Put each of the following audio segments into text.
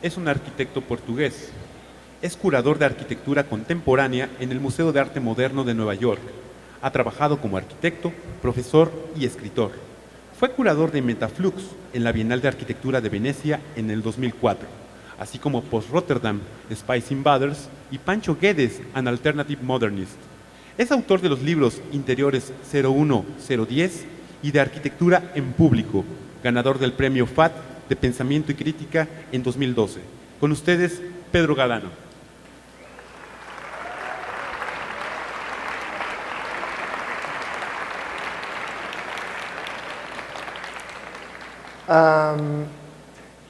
es un arquitecto portugués. Es curador de arquitectura contemporánea en el Museo de Arte Moderno de Nueva York. Ha trabajado como arquitecto, profesor y escritor. Fue curador de Metaflux en la Bienal de Arquitectura de Venecia en el 2004, así como Post-Rotterdam, Spice Invaders y Pancho Guedes, An Alternative Modernist. Es autor de los libros Interiores 01-010 y de Arquitectura en Público, ganador del premio FAT de Pensamiento y Crítica en 2012. Con ustedes, Pedro Gadanho.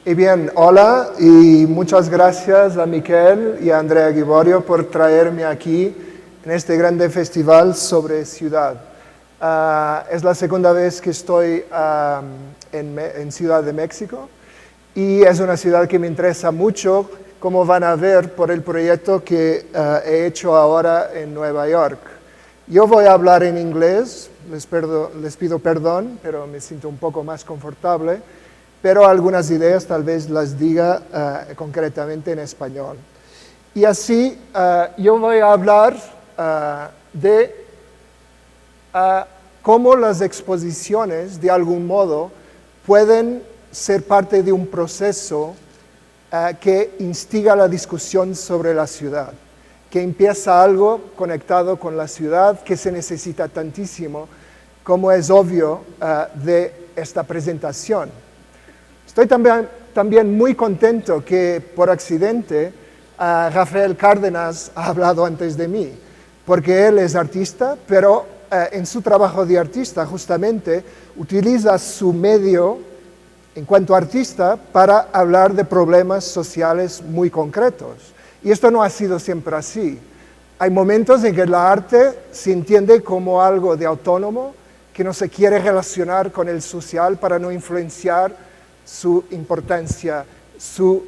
Y bien, hola y muchas gracias a Miquel y a Andrea Giborio por traerme aquí en este grande festival sobre ciudad. Es la segunda vez que estoy en Ciudad de México y es una ciudad que me interesa mucho, como van a ver por el proyecto que he hecho ahora en Nueva York. Yo voy a hablar en inglés, les pido perdón, pero me siento un poco más confortable, pero algunas ideas tal vez las diga concretamente en español. Y así yo voy a hablar de cómo las exposiciones, de algún modo, pueden ser parte de un proceso que instiga la discusión sobre la ciudad, que empieza algo conectado con la ciudad que se necesita tantísimo, como es obvio de esta presentación. Estoy también muy contento que por accidente Rafael Cárdenas ha hablado antes de mí, porque él es artista, pero en su trabajo de artista justamente utiliza su medio en cuanto artista para hablar de problemas sociales muy concretos. Y esto no ha sido siempre así. Hay momentos en que el arte se entiende como algo de autónomo, que no se quiere relacionar con el social para no influenciar su importancia, su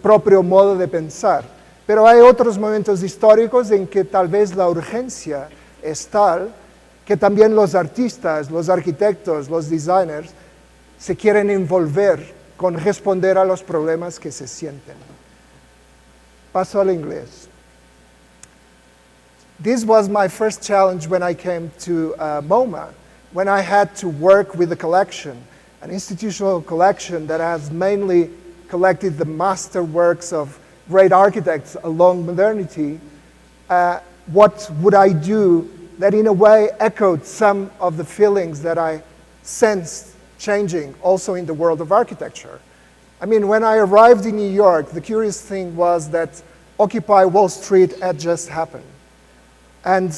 propio modo de pensar. Pero hay otros momentos históricos en que tal vez la urgencia es tal que también los artistas, los arquitectos, los designers se quieren envolver con responder a los problemas que se sienten. Paso al inglés. This was my first challenge when I came to MoMA, when I had to work with a collection, an institutional collection that has mainly collected the masterworks of great architects along modernity. What would I do that in a way echoed some of the feelings that I sensed changing also in the world of architecture? I mean, when I arrived in New York, the curious thing was that Occupy Wall Street had just happened. And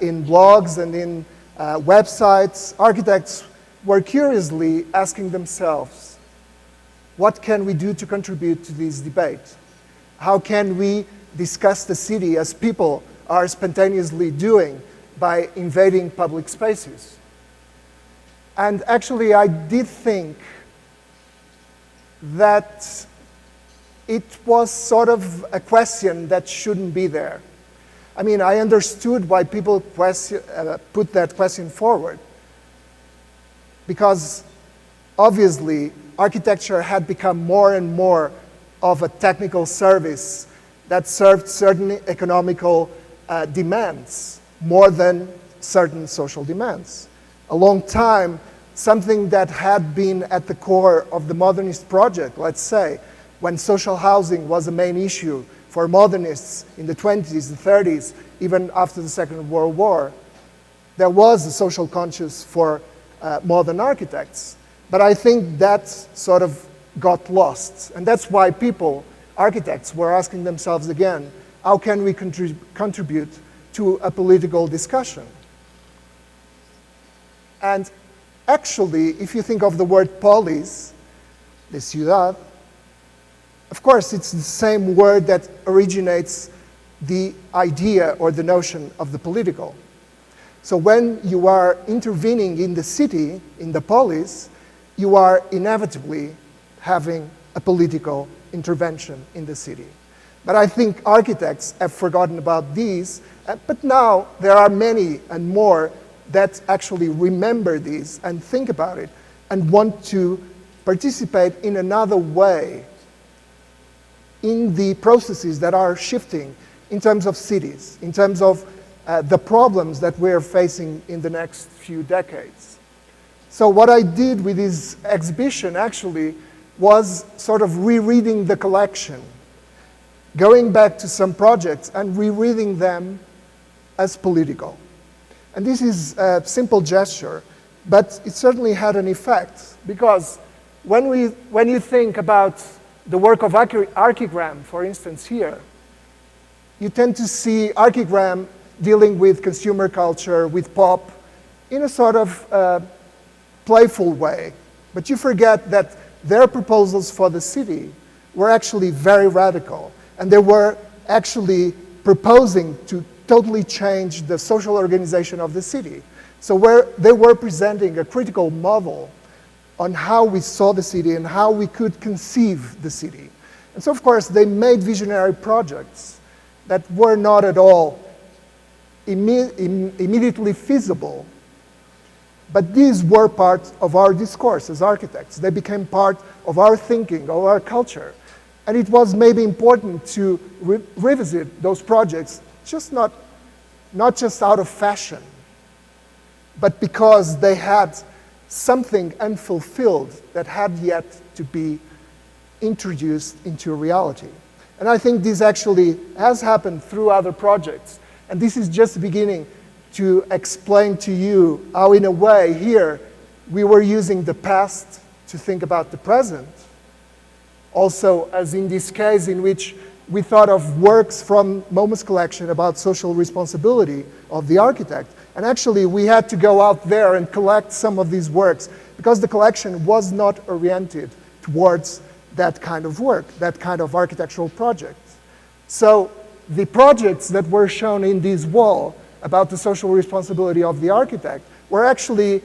in blogs and in websites, architects were curiously asking themselves, what can we do to contribute to this debate? How can we discuss the city as people are spontaneously doing by invading public spaces? And actually, I did think that it was sort of a question that shouldn't be there. I mean, I understood why people put that question forward, because obviously architecture had become more and more of a technical service that served certain economical demands more than certain social demands. A long time, something that had been at the core of the modernist project, let's say, when social housing was a main issue for modernists in the 20s and 30s, even after the Second World War, there was a social conscience for modern architects. But I think that sort of got lost. And that's why people, architects, were asking themselves again, how can we contribute to a political discussion? And actually, if you think of the word polis, de ciudad, of course, it's the same word that originates the idea or the notion of the political. So when you are intervening in the city, in the polis, you are inevitably having a political intervention in the city. But I think architects have forgotten about these, but now there are many and more that actually remember these and think about it and want to participate in another way in the processes that are shifting in terms of cities, in terms of the problems that we're facing in the next few decades. So what I did with this exhibition actually was sort of rereading the collection, going back to some projects and rereading them as political. And this is a simple gesture, but it certainly had an effect, because when you think about the work of Archigram, for instance, here, you tend to see Archigram dealing with consumer culture, with pop, in a sort of playful way. But you forget that their proposals for the city were actually very radical, and they were actually proposing to totally change the social organization of the city. So they were presenting a critical model on how we saw the city and how we could conceive the city. And so, of course, they made visionary projects that were not at all immediately feasible, but these were part of our discourse as architects. They became part of our thinking, of our culture. And it was maybe important to revisit those projects, not just out of fashion, but because they had something unfulfilled that had yet to be introduced into reality. And I think this actually has happened through other projects. And this is just beginning to explain to you how, in a way, here, we were using the past to think about the present. Also, as in this case in which we thought of works from MoMA's collection about social responsibility of the architect. And actually, we had to go out there and collect some of these works because the collection was not oriented towards that kind of work, that kind of architectural project. So the projects that were shown in this wall about the social responsibility of the architect were actually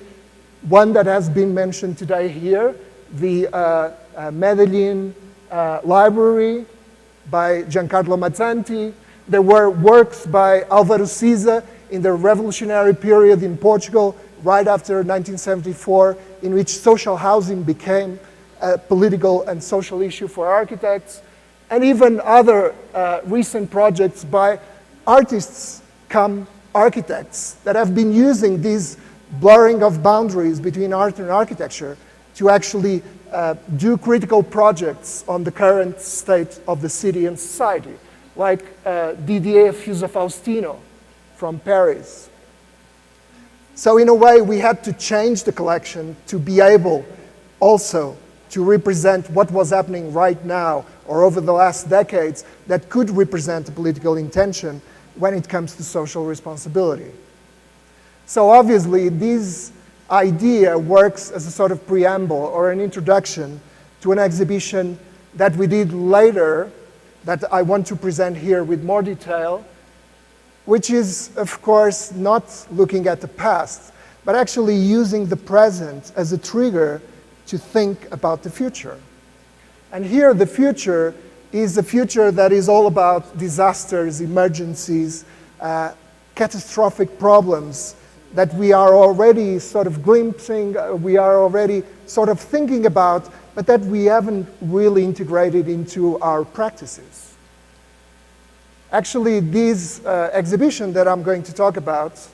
one that has been mentioned today here, the Medellin Library by Giancarlo Mazzanti. There were works by Álvaro Siza in the revolutionary period in Portugal, right after 1974, in which social housing became a political and social issue for architects, and even other recent projects by artists come architects that have been using this blurring of boundaries between art and architecture to actually do critical projects on the current state of the city and society, like Didier Fusa-Faustino from Paris. So in a way, we had to change the collection to be able also to represent what was happening right now or over the last decades that could represent a political intention when it comes to social responsibility. So obviously, this idea works as a sort of preamble or an introduction to an exhibition that we did later that I want to present here with more detail, which is, of course, not looking at the past, but actually using the present as a trigger to think about the future. And here, the future is a future that is all about disasters, emergencies, catastrophic problems that we are already sort of glimpsing, we are already sort of thinking about, but that we haven't really integrated into our practices. Actually, this exhibition that I'm going to talk about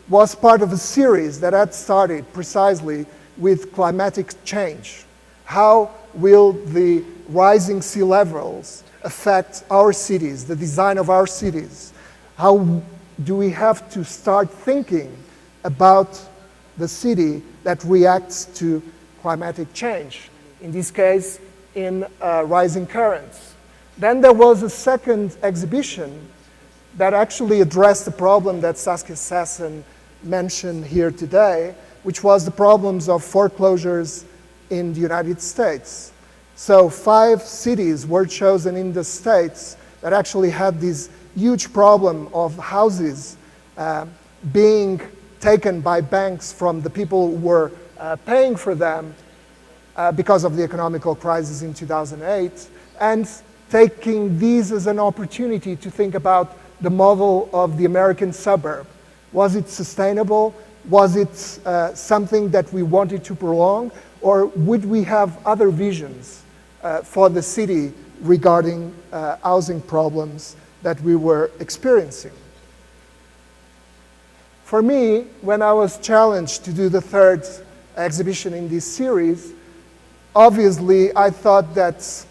was part of a series that had started precisely with climatic change. How will the rising sea levels affect our cities, the design of our cities? How do we have to start thinking about the city that reacts to climatic change? In this case, in rising currents. Then there was a second exhibition that actually addressed the problem that Saskia Sassen mentioned here today, which was the problems of foreclosures in the United States. So 5 cities were chosen in the States that actually had this huge problem of houses being taken by banks from the people who were paying for them because of the economical crisis in 2008, and taking these as an opportunity to think about the model of the American suburb. Was it sustainable? Was it something that we wanted to prolong? Or would we have other visions for the city regarding housing problems that we were experiencing. For me, when I was challenged to do the third exhibition in this series, obviously I thought that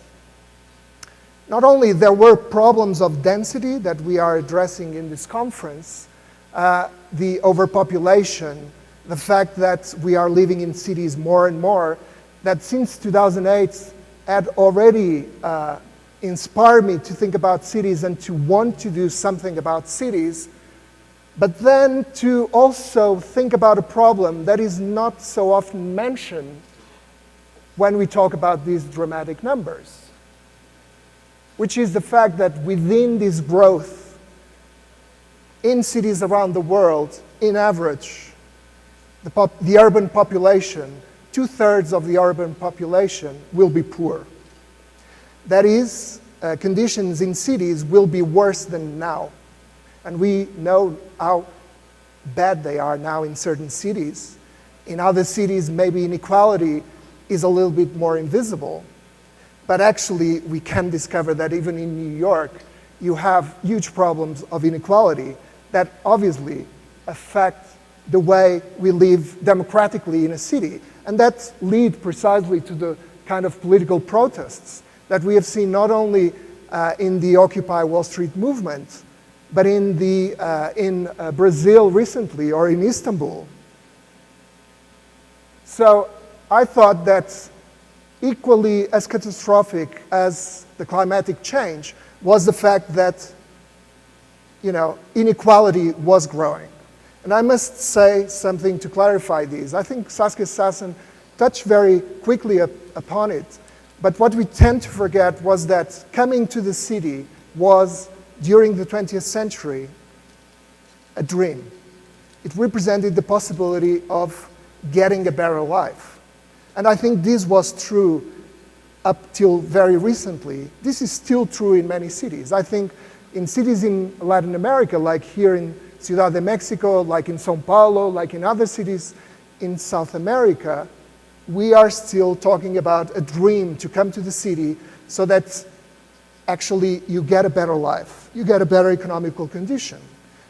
not only there were problems of density that we are addressing in this conference, the overpopulation, the fact that we are living in cities more and more, that since 2008 had already inspired me to think about cities and to want to do something about cities, but then to also think about a problem that is not so often mentioned when we talk about these dramatic numbers, which is the fact that within this growth in cities around the world, in average, the urban population, 2/3 of the urban population will be poor. That is, conditions in cities will be worse than now. And we know how bad they are now in certain cities. In other cities, maybe inequality is a little bit more invisible. But actually, we can discover that even in New York, you have huge problems of inequality that obviously affect the way we live democratically in a city. And that leads precisely to the kind of political protests that we have seen not only in the Occupy Wall Street movement, but in Brazil recently, or in Istanbul. So I thought that equally as catastrophic as the climatic change was the fact that, inequality was growing. And I must say something to clarify these. I think Saskia Sassen touched very quickly upon it. But what we tend to forget was that coming to the city was, during the 20th century, a dream. It represented the possibility of getting a better life. And I think this was true up till very recently. This is still true in many cities. I think in cities in Latin America, like here in Ciudad de Mexico, like in São Paulo, like in other cities in South America, we are still talking about a dream to come to the city so that actually you get a better life, you get a better economical condition.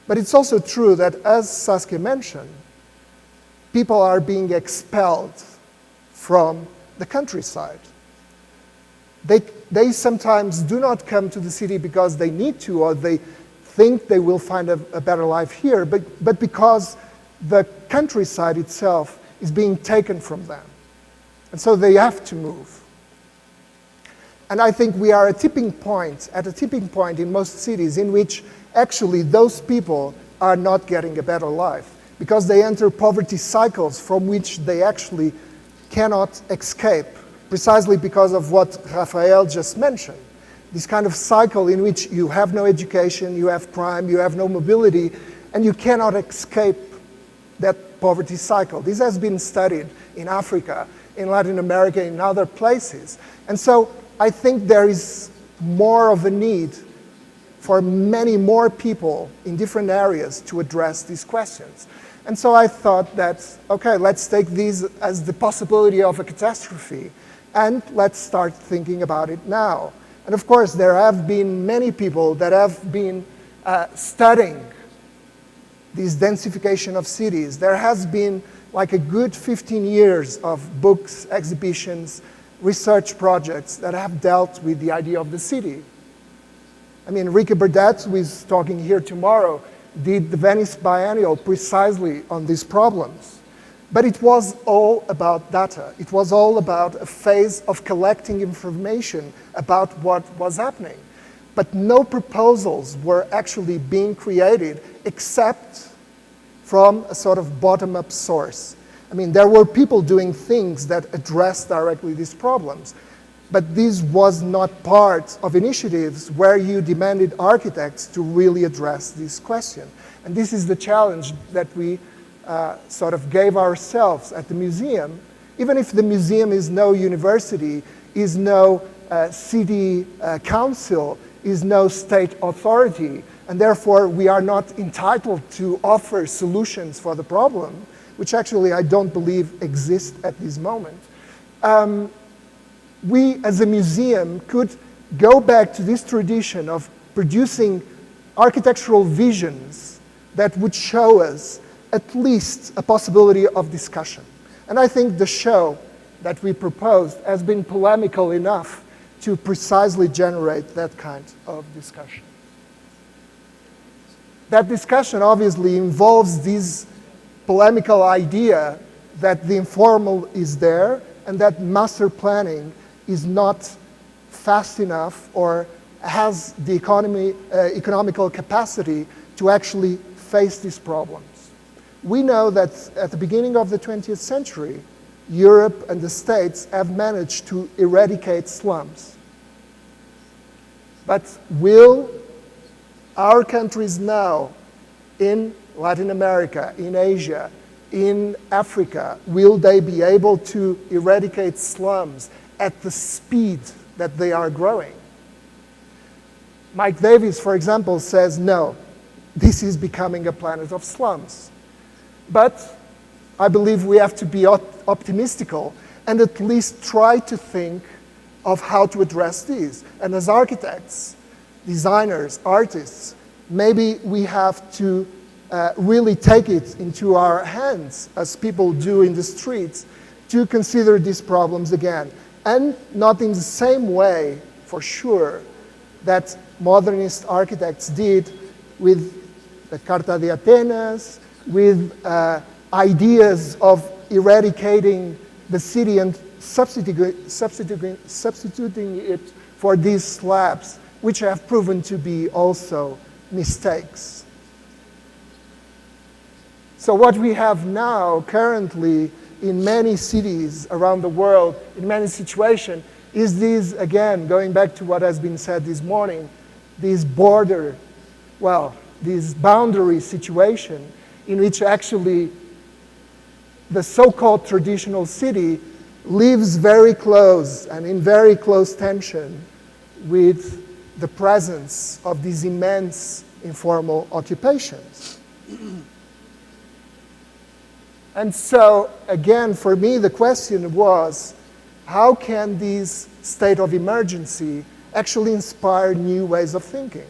But it's also true that, as Saskia mentioned, people are being expelled from the countryside. They sometimes do not come to the city because they need to, or they think they will find a better life here, but because the countryside itself is being taken from them. And so they have to move. And I think we are at a tipping point in most cities in which actually those people are not getting a better life because they enter poverty cycles from which they actually cannot escape, precisely because of what Rafael just mentioned. This kind of cycle in which you have no education, you have crime, you have no mobility, and you cannot escape that poverty cycle. This has been studied in Africa, in Latin America, in other places. And so I think there is more of a need for many more people in different areas to address these questions. And so I thought that, okay, let's take these as the possibility of a catastrophe, and let's start thinking about it now. And of course, there have been many people that have been studying this densification of cities. There has been like a good 15 years of books, exhibitions, research projects that have dealt with the idea of the city. I mean, Enrique Burdett, who is talking here tomorrow, did the Venice Biennial precisely on these problems. But it was all about data. It was all about a phase of collecting information about what was happening. But no proposals were actually being created except from a sort of bottom-up source. I mean, there were people doing things that addressed directly these problems. But this was not part of initiatives where you demanded architects to really address this question. And this is the challenge that we sort of gave ourselves at the museum. Even if the museum is no university, is no city council, is no state authority, and therefore we are not entitled to offer solutions for the problem, which actually I don't believe exist at this moment. We, as a museum, could go back to this tradition of producing architectural visions that would show us at least a possibility of discussion. And I think the show that we proposed has been polemical enough to precisely generate that kind of discussion. That discussion obviously involves this polemical idea that the informal is there and that master planning is not fast enough or has the economical capacity to actually face these problems. We know that at the beginning of the 20th century, Europe and the States have managed to eradicate slums. But will our countries now in Latin America, in Asia, in Africa, will they be able to eradicate slums at the speed that they are growing? Mike Davis, for example, says, no, this is becoming a planet of slums. But I believe we have to be optimistical and at least try to think of how to address these. And as architects, designers, artists, maybe we have to really take it into our hands, as people do in the streets, to consider these problems again. And not in the same way, for sure, that modernist architects did with the Carta de Atenas, with ideas of eradicating the city and substituting it for these slabs, which have proven to be also mistakes. So what we have now, currently, in many cities around the world, in many situations, is this, again, going back to what has been said this morning, this this boundary situation in which actually the so-called traditional city lives very close and in very close tension with the presence of these immense informal occupations. And so, again, for me, the question was, how can this state of emergency actually inspire new ways of thinking?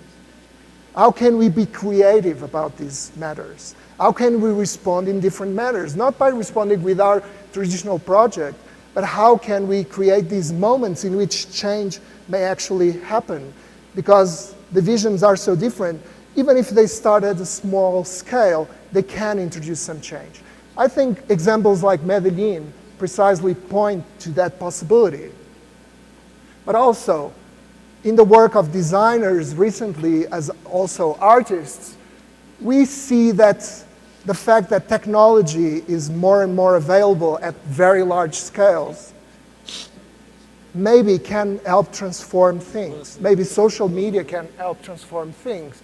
How can we be creative about these matters? How can we respond in different manners? Not by responding with our traditional project, but how can we create these moments in which change may actually happen? Because the visions are so different, even if they start at a small scale, they can introduce some change. I think examples like Medellin precisely point to that possibility. But also, in the work of designers recently, as also artists, we see that the fact that technology is more and more available at very large scales maybe can help transform things. Maybe social media can help transform things.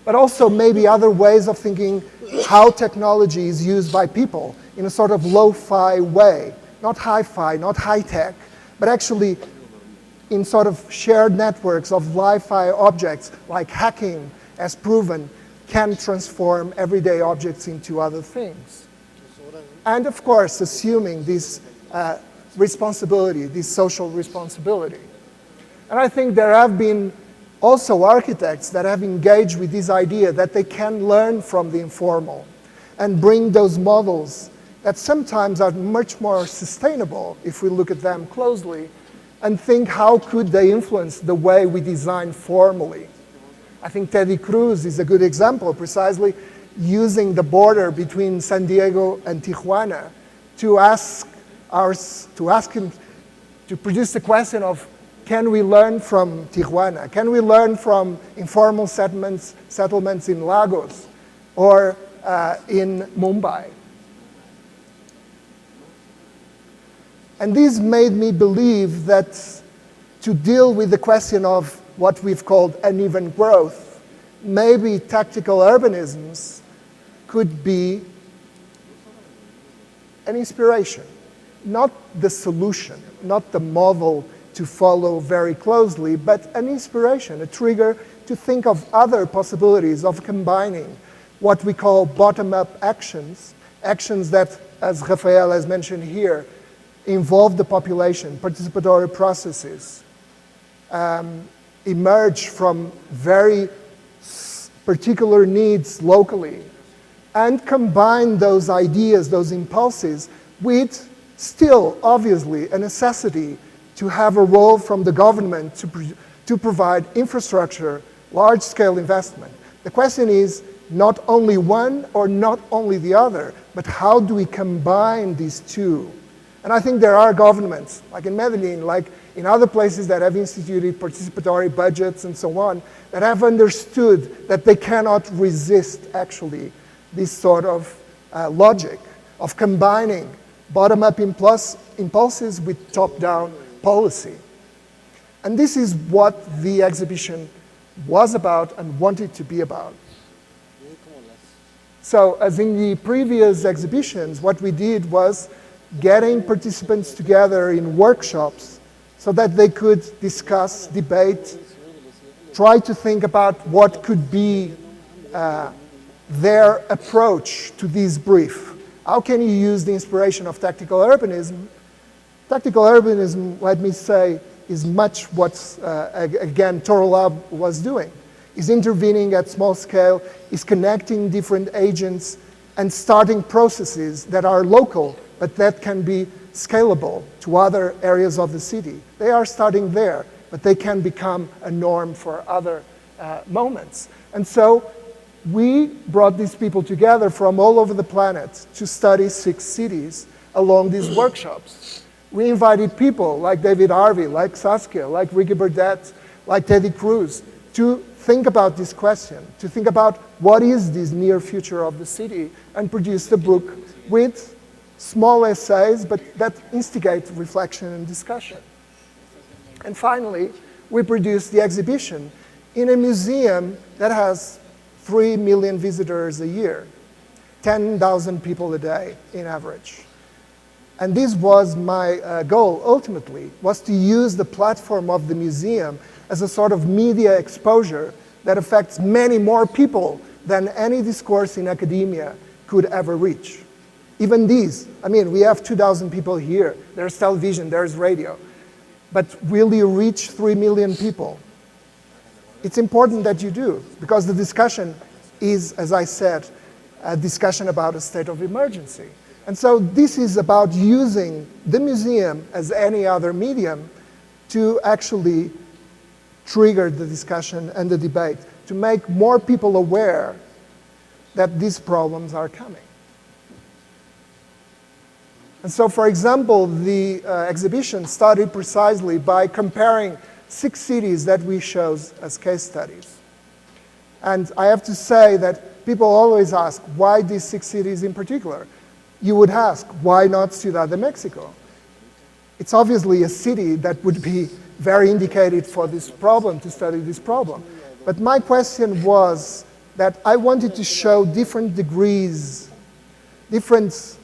But also maybe other ways of thinking how technology is used by people in a sort of lo-fi way. Not hi-fi, not high-tech, but actually in sort of shared networks of li-fi objects, like hacking, as proven, can transform everyday objects into other things. And of course, assuming this responsibility, this social responsibility. And I think there have been also architects that have engaged with this idea that they can learn from the informal and bring those models that sometimes are much more sustainable if we look at them closely and think how could they influence the way we design formally. I think Teddy Cruz is a good example, precisely using the border between San Diego and Tijuana to ask him to produce the question of, can we learn from Tijuana? Can we learn from informal settlements in Lagos or in Mumbai? And this made me believe that to deal with the question of what we've called uneven growth, maybe tactical urbanisms could be an inspiration, not the solution, not the model to follow very closely, but an inspiration, a trigger to think of other possibilities of combining what we call bottom-up actions, actions that, as Rafael has mentioned here, involve the population, participatory processes, emerge from very particular needs locally and combine those ideas, those impulses, with still, obviously, a necessity to have a role from the government to provide infrastructure, large-scale investment. The question is not only one or not only the other, but how do we combine these two? And I think there are governments, like in Medellin, like in other places that have instituted participatory budgets and so on, that have understood that they cannot resist, actually, this sort of logic of combining bottom-up impulses with top-down policy. And this is what the exhibition was about and wanted to be about. So, as in the previous exhibitions, what we did was getting participants together in workshops so that they could discuss, debate, try to think about what could be their approach to this brief. How can you use the inspiration of tactical urbanism? Tactical urbanism, let me say, is much what, again, Torolab was doing. Is intervening at small scale, is connecting different agents and starting processes that are local, but that can be scalable to other areas of the city. They are starting there, but they can become a norm for other moments. And so we brought these people together from all over the planet to study 6 cities along these workshops. We invited people like David Harvey, like Saskia, like Ricky Burdett, like Teddy Cruz, to think about this question, to think about what is this near future of the city, and produce a book with small essays, but that instigate reflection and discussion. And finally, we produced the exhibition in a museum that has 3 million visitors a year, 10,000 people a day in average. And this was my goal, ultimately, was to use the platform of the museum as a sort of media exposure that affects many more people than any discourse in academia could ever reach. Even these, I mean, we have 2,000 people here. There's television, there's radio. But will you reach 3 million people? It's important that you do, because the discussion is, as I said, a discussion about a state of emergency. And so this is about using the museum as any other medium to actually trigger the discussion and the debate, to make more people aware that these problems are coming. And so, for example, the exhibition started precisely by comparing 6 cities that we chose as case studies. And I have to say that people always ask, why these 6 cities in particular? You would ask, why not Ciudad de Mexico? It's obviously a city that would be very indicated for this problem, to study this problem. But my question was that I wanted to show different degrees, different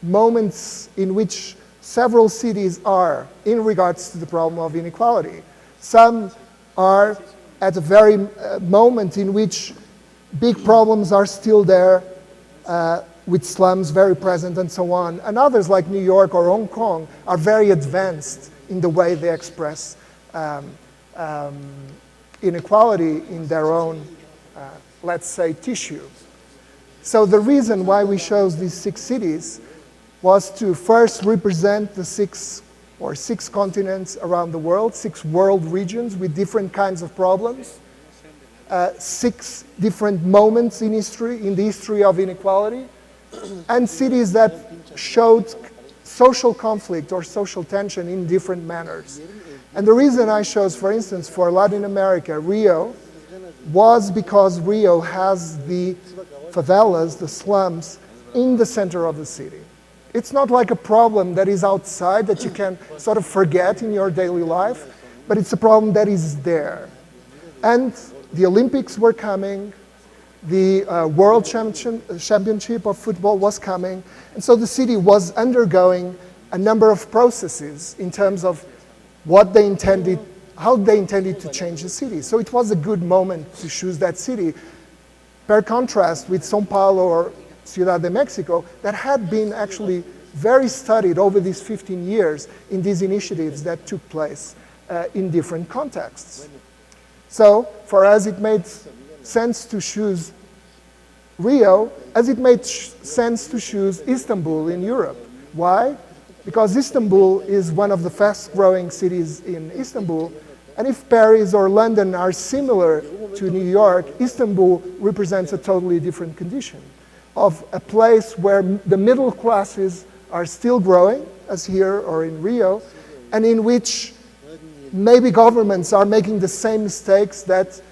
moments in which several cities are in regards to the problem of inequality. Some are at a very moment in which big problems are still there, with slums very present and so on. And others, like New York or Hong Kong, are very advanced in the way they express inequality in their own, let's say, tissue. So the reason why we chose these 6 cities was to first represent the 6 continents around the world, 6 world regions with different kinds of problems, 6 different moments in history, in the history of inequality, and cities that showed social conflict or social tension in different manners. And the reason I chose, for instance, for Latin America, Rio, was because Rio has the favelas, the slums, in the center of the city. It's not like a problem that is outside that you can sort of forget in your daily life, but it's a problem that is there. And the Olympics were coming, the World Championship of Football was coming, and so the city was undergoing a number of processes in terms of what they intended, how they intended to change the city. So it was a good moment to choose that city, per contrast with São Paulo or Ciudad de Mexico, that had been actually very studied over these 15 years in these initiatives that took place in different contexts. So for us, it made sense to choose Rio, as it made sense to choose Istanbul in Europe. Why? Because Istanbul is one of the fast-growing cities in Istanbul, and if Paris or London are similar to New York, Istanbul represents a totally different condition of a place where the middle classes are still growing, as here or in Rio, and in which maybe governments are making the same mistakes that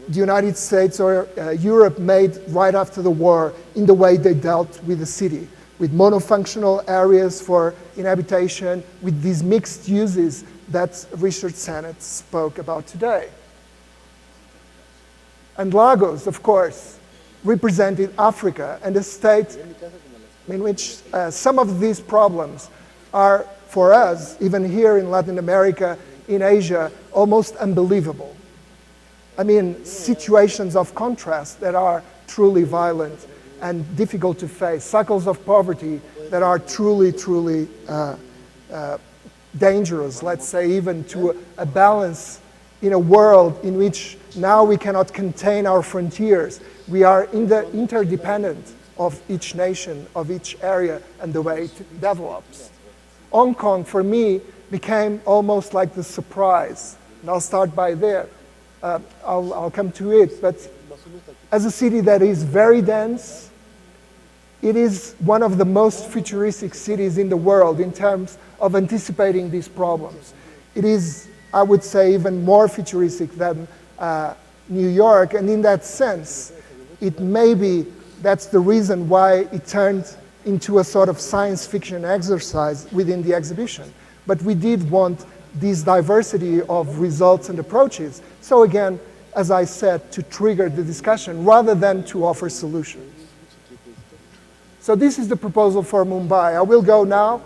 the United States or Europe made right after the war in the way they dealt with the city, with monofunctional areas for inhabitation, with these mixed uses that Richard Sennett spoke about today. And Lagos, of course, represented Africa and a state in which some of these problems are, for us, even here in Latin America, in Asia, almost unbelievable. I mean, situations of contrast that are truly violent and difficult to face, cycles of poverty that are truly, truly dangerous, let's say, even to a balance in a world in which now we cannot contain our frontiers. We are interdependent of each nation, of each area, and the way it develops. Hong Kong, for me, became almost like the surprise. And I'll start by there. I'll come to it. But as a city that is very dense, it is one of the most futuristic cities in the world in terms of anticipating these problems. It is, I would say, even more futuristic than New York. And in that sense, it may be that's the reason why it turned into a sort of science fiction exercise within the exhibition. But we did want this diversity of results and approaches. So again, as I said, to trigger the discussion rather than to offer solutions. So this is the proposal for Mumbai. I will go now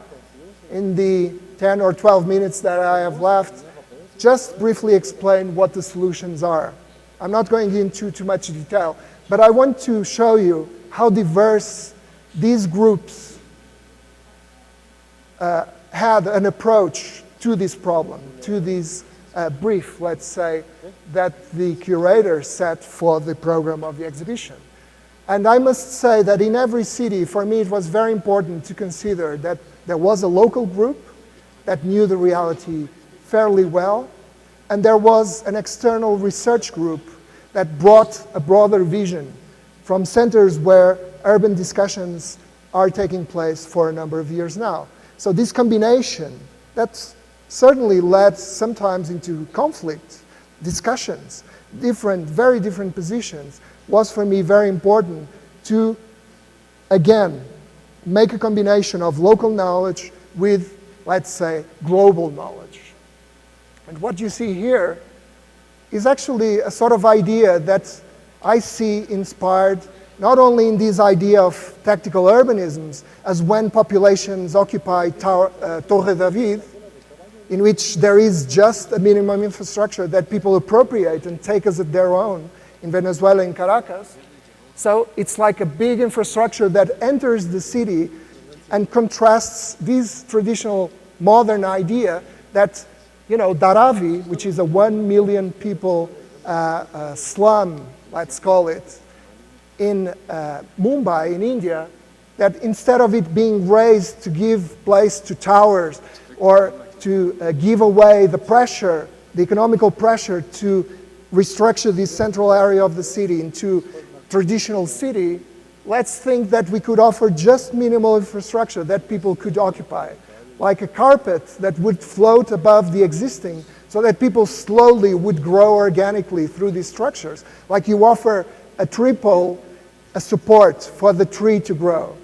in the 10 or 12 minutes that I have left, just briefly explain what the solutions are. I'm not going into too much detail, but I want to show you how diverse these groups had an approach to this problem, to this brief, let's say, that the curator set for the program of the exhibition. And I must say that in every city, for me, it was very important to consider that there was a local group that knew the reality fairly well, and there was an external research group that brought a broader vision from centers where urban discussions are taking place for a number of years now. So this combination, that's certainly led sometimes into conflict, discussions, very different positions, was for me very important to, again, make a combination of local knowledge with, let's say, global knowledge. And what you see here is actually a sort of idea that I see inspired not only in this idea of tactical urbanisms, as when populations occupy Torre David, in which there is just a minimum infrastructure that people appropriate and take as their own in Venezuela, in Caracas. So it's like a big infrastructure that enters the city and contrasts this traditional modern idea that, you know, Dharavi, which is a 1 million people slum, let's call it, in Mumbai, in India, that instead of it being raised to give place to towers or to give away the pressure, the economical pressure to restructure this central area of the city into traditional city, let's think that we could offer just minimal infrastructure that people could occupy, like a carpet that would float above the existing so that people slowly would grow organically through these structures, like you offer a tree pole, a support for the tree to grow.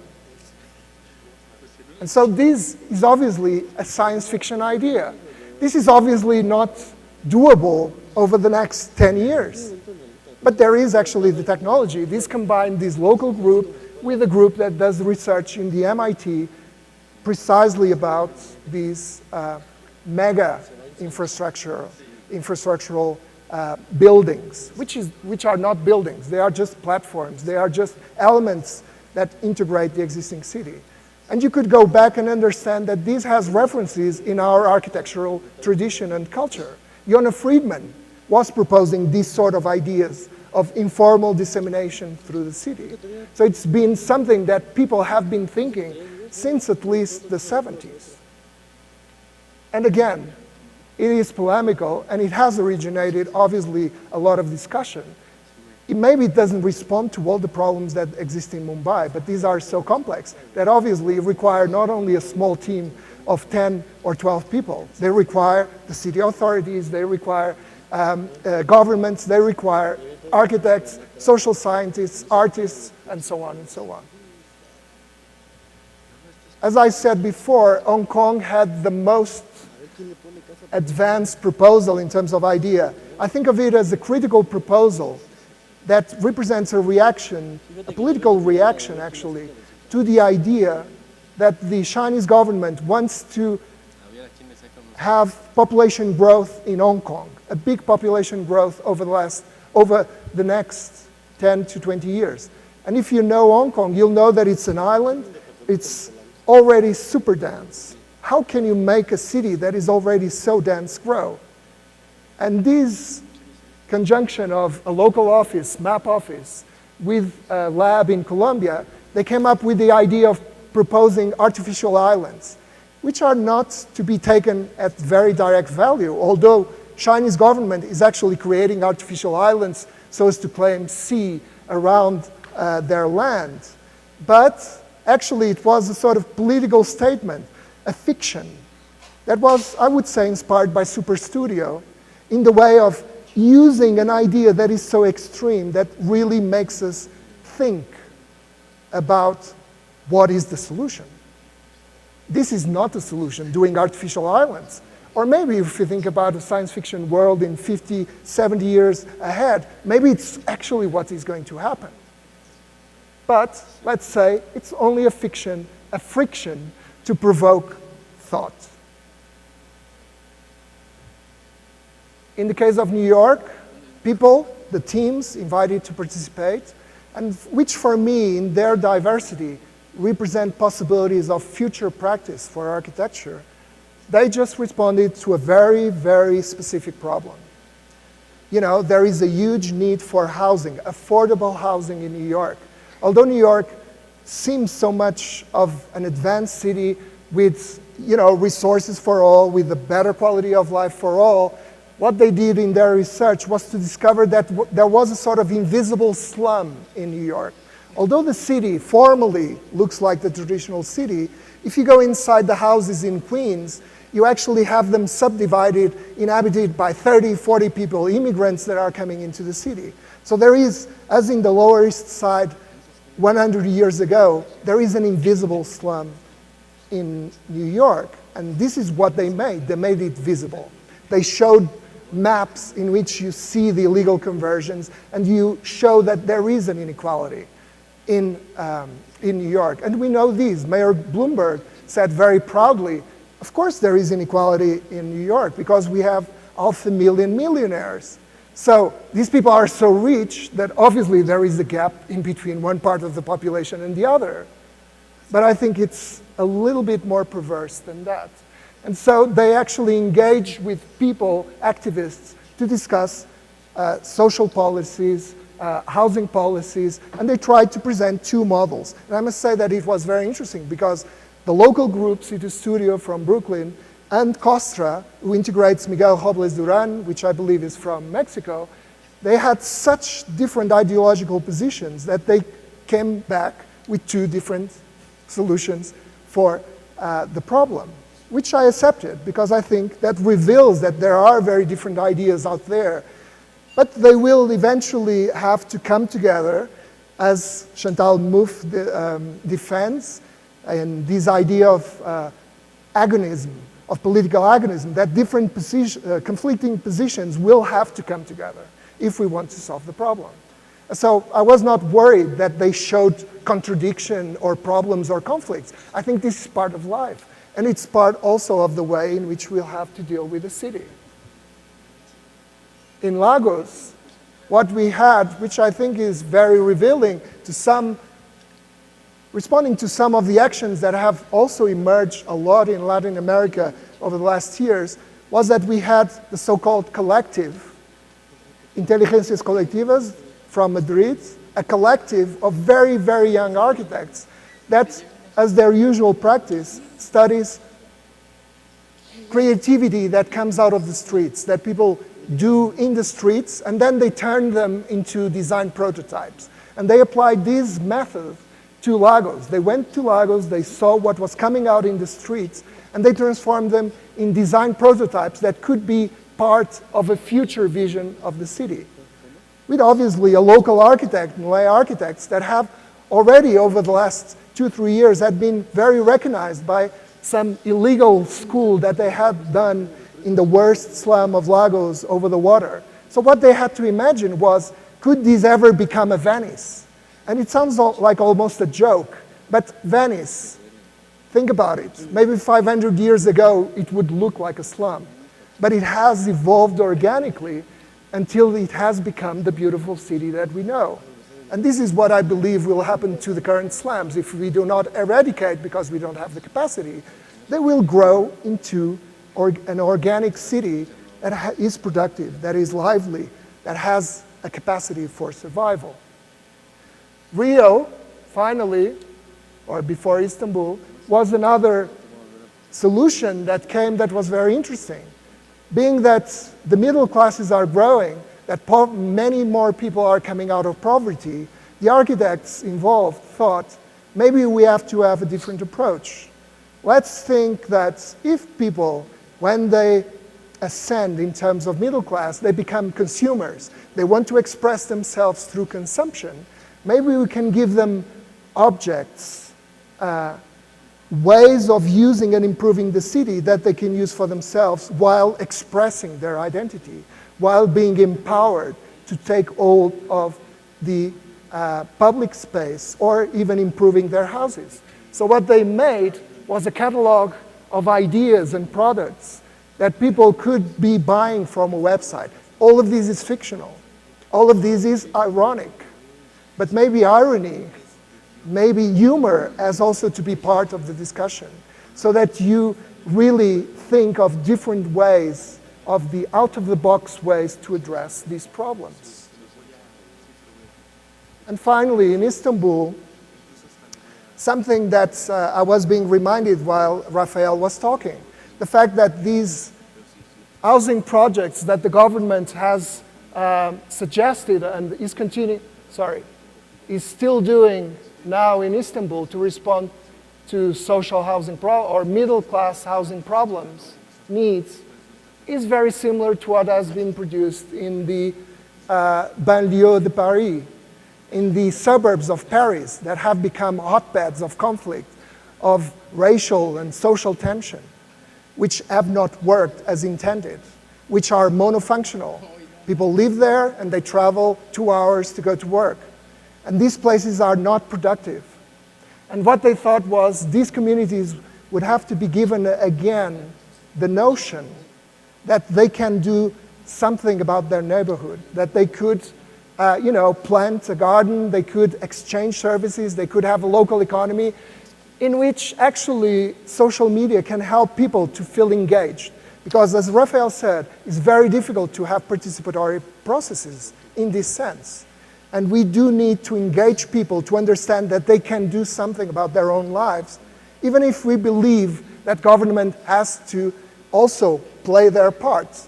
And so this is obviously a science fiction idea. This is obviously not doable over the next 10 years. But there is actually the technology. This combined this local group with a group that does research in the MIT precisely about these mega infrastructural buildings, which are not buildings. They are just platforms. They are just elements that integrate the existing city. And you could go back and understand that this has references in our architectural tradition and culture. Yona Friedman was proposing these sort of ideas of informal dissemination through the city. So it's been something that people have been thinking since at least the 70s. And again, it is polemical, and it has originated, obviously, a lot of discussion. Maybe it doesn't respond to all the problems that exist in Mumbai, but these are so complex that obviously require not only a small team of 10 or 12 people. They require the city authorities, they require governments, they require architects, social scientists, artists, and so on and so on. As I said before, Hong Kong had the most advanced proposal in terms of idea. I think of it as a critical proposal that represents a reaction, a political reaction actually, to the idea that the Chinese government wants to have population growth in Hong Kong, a big population growth over the next 10 to 20 years. And if you know Hong Kong, you'll know that it's an island, it's already super dense. How can you make a city that is already so dense grow? And this conjunction of a local office, map office, with a lab in Colombia, they came up with the idea of proposing artificial islands, which are not to be taken at very direct value, although Chinese government is actually creating artificial islands so as to claim sea around their land. But actually it was a sort of political statement, a fiction, that was, I would say, inspired by Super Studio in the way of using an idea that is so extreme that really makes us think about what is the solution. This is not a solution, doing artificial islands. Or maybe if you think about a science fiction world in 50, 70 years ahead, maybe it's actually what is going to happen. But let's say it's only a fiction, a friction to provoke thought. In the case of New York, people, the teams invited to participate, and which for me, in their diversity, represent possibilities of future practice for architecture, they just responded to a very, very specific problem. You know, there is a huge need for housing, affordable housing in New York. Although New York seems so much of an advanced city with, you know, resources for all, with a better quality of life for all, what they did in their research was to discover that there was a sort of invisible slum in New York. Although the city formally looks like the traditional city, if you go inside the houses in Queens, you actually have them subdivided, inhabited by 30, 40 people, immigrants that are coming into the city. So there is, as in the Lower East Side 100 years ago, there is an invisible slum in New York. And this is what they made. They made it visible. They showed maps in which you see the illegal conversions, and you show that there is an inequality in New York. And we know these. Mayor Bloomberg said very proudly, of course there is inequality in New York because we have 500,000 millionaires. So these people are so rich that obviously there is a gap in between one part of the population and the other. But I think it's a little bit more perverse than that. And so they actually engage with people, activists, to discuss social policies, housing policies, and they tried to present two models. And I must say that it was very interesting because the local group, City Studio from Brooklyn, and Costra, who integrates Miguel Robles Duran, which I believe is from Mexico, they had such different ideological positions that they came back with two different solutions for the problem, which I accepted because I think that reveals that there are very different ideas out there, but they will eventually have to come together, as Chantal Mouffe defends, and this idea of agonism, of political agonism, that different conflicting positions will have to come together if we want to solve the problem. So I was not worried that they showed contradiction or problems or conflicts. I think this is part of life. And it's part also of the way in which we'll have to deal with the city. In Lagos, what we had, which I think is very revealing to some, responding to some of the actions that have also emerged a lot in Latin America over the last years, was that we had the so-called collective Inteligencias Colectivas from Madrid, a collective of very, very young architects that, as their usual practice, studies creativity that comes out of the streets, that people do in the streets, and then they turn them into design prototypes. And they applied this method to Lagos. They went to Lagos, they saw what was coming out in the streets, and they transformed them in design prototypes that could be part of a future vision of the city. With obviously a local architect, Malay architects, that have already over the last 2-3 years had been very recognized by some illegal school that they had done in the worst slum of Lagos over the water. So what they had to imagine was, could this ever become a Venice? And it sounds like almost a joke, but Venice, think about it. Maybe 500 years ago, it would look like a slum. But it has evolved organically until it has become the beautiful city that we know. And this is what I believe will happen to the current slums. If we do not eradicate because we don't have the capacity, they will grow into an organic city that is productive, that is lively, that has a capacity for survival. Rio, finally, or before Istanbul, was another solution that came that was very interesting. Being that the middle classes are growing, that many more people are coming out of poverty, the architects involved thought, maybe we have to have a different approach. Let's think that if people, when they ascend in terms of middle class, they become consumers. They want to express themselves through consumption. Maybe we can give them objects, ways of using and improving the city that they can use for themselves while expressing their identity, while being empowered to take hold of the public space or even improving their houses. So what they made was a catalog of ideas and products that people could be buying from a website. All of this is fictional. All of this is ironic. But maybe irony, maybe humor has also to be part of the discussion, so that you really think of different ways, of the out-of-the-box ways to address these problems. And finally, in Istanbul, something that I was being reminded while Rafael was talking, the fact that these housing projects that the government has suggested and is still doing now in Istanbul to respond to social housing or middle-class housing problems, needs, is very similar to what has been produced in the banlieue de Paris, in the suburbs of Paris that have become hotbeds of conflict, of racial and social tension, which have not worked as intended, which are monofunctional. People live there and they travel 2 hours to go to work. And these places are not productive. And what they thought was these communities would have to be given again the notion that they can do something about their neighborhood, that they could plant a garden, they could exchange services, they could have a local economy in which actually social media can help people to feel engaged. Because as Rafael said, it's very difficult to have participatory processes in this sense. And we do need to engage people to understand that they can do something about their own lives, even if we believe that government has to also play their part.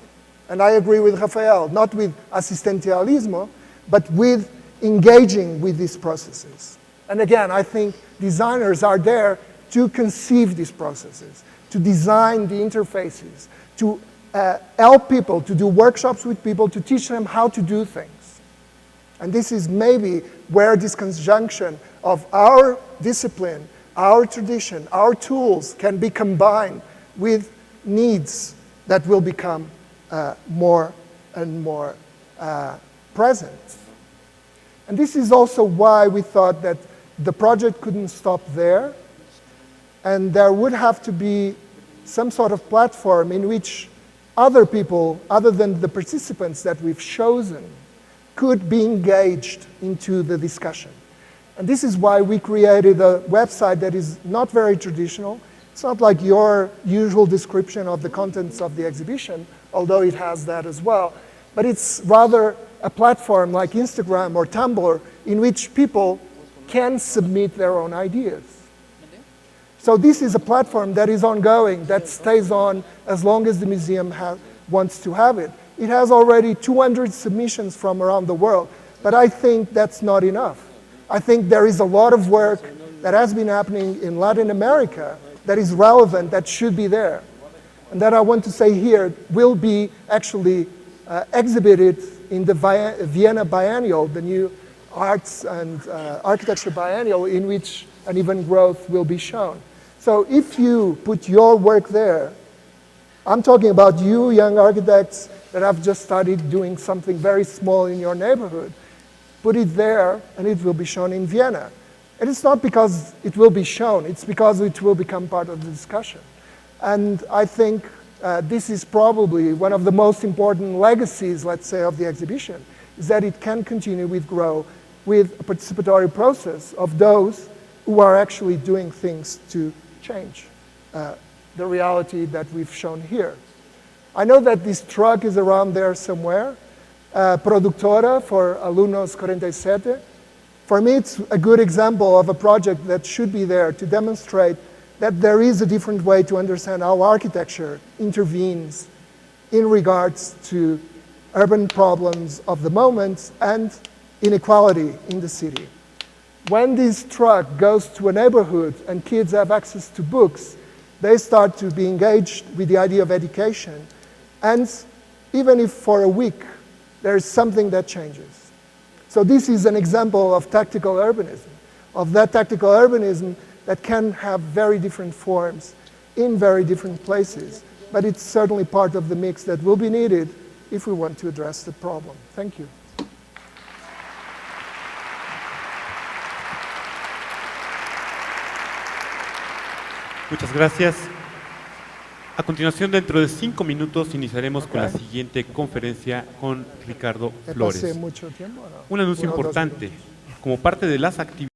And I agree with Rafael, not with assistencialismo, but with engaging with these processes. And again, I think designers are there to conceive these processes, to design the interfaces, to help people, to do workshops with people, to teach them how to do things. And this is maybe where this conjunction of our discipline, our tradition, our tools can be combined with needs that will become more and more present. And this is also why we thought that the project couldn't stop there, and there would have to be some sort of platform in which other people, other than the participants that we've chosen, could be engaged into the discussion. And this is why we created a website that is not very traditional. It's not like your usual description of the contents of the exhibition, although it has that as well. But it's rather a platform like Instagram or Tumblr in which people can submit their own ideas. So this is a platform that is ongoing, that stays on as long as the museum wants to have it. It has already 200 submissions from around the world, but I think that's not enough. I think there is a lot of work that has been happening in Latin America that is relevant, that should be there. And that I want to say here will be actually exhibited in the Vienna Biennial, the new arts and architecture biennial, in which uneven growth will be shown. So if you put your work there, I'm talking about you young architects that have just started doing something very small in your neighborhood, put it there and it will be shown in Vienna. And it's not because it will be shown, it's because it will become part of the discussion. And I think this is probably one of the most important legacies, let's say, of the exhibition, is that it can continue with grow with a participatory process of those who are actually doing things to change the reality that we've shown here. I know that this truck is around there somewhere, Productora for Alumnos 47. For me, it's a good example of a project that should be there to demonstrate that there is a different way to understand how architecture intervenes in regards to urban problems of the moment and inequality in the city. When this truck goes to a neighborhood and kids have access to books, they start to be engaged with the idea of education. And even if for a week, there is something that changes. So this is an example of tactical urbanism, of that tactical urbanism that can have very different forms in very different places. But it's certainly part of the mix that will be needed if we want to address the problem. Thank you. Muchas gracias. A continuación, dentro de 5 minutos, iniciaremos con la siguiente conferencia con Ricardo Flores. ¿Pasé mucho tiempo o no? Un anuncio 1 o 2 importante. minutos. Como parte de las actividades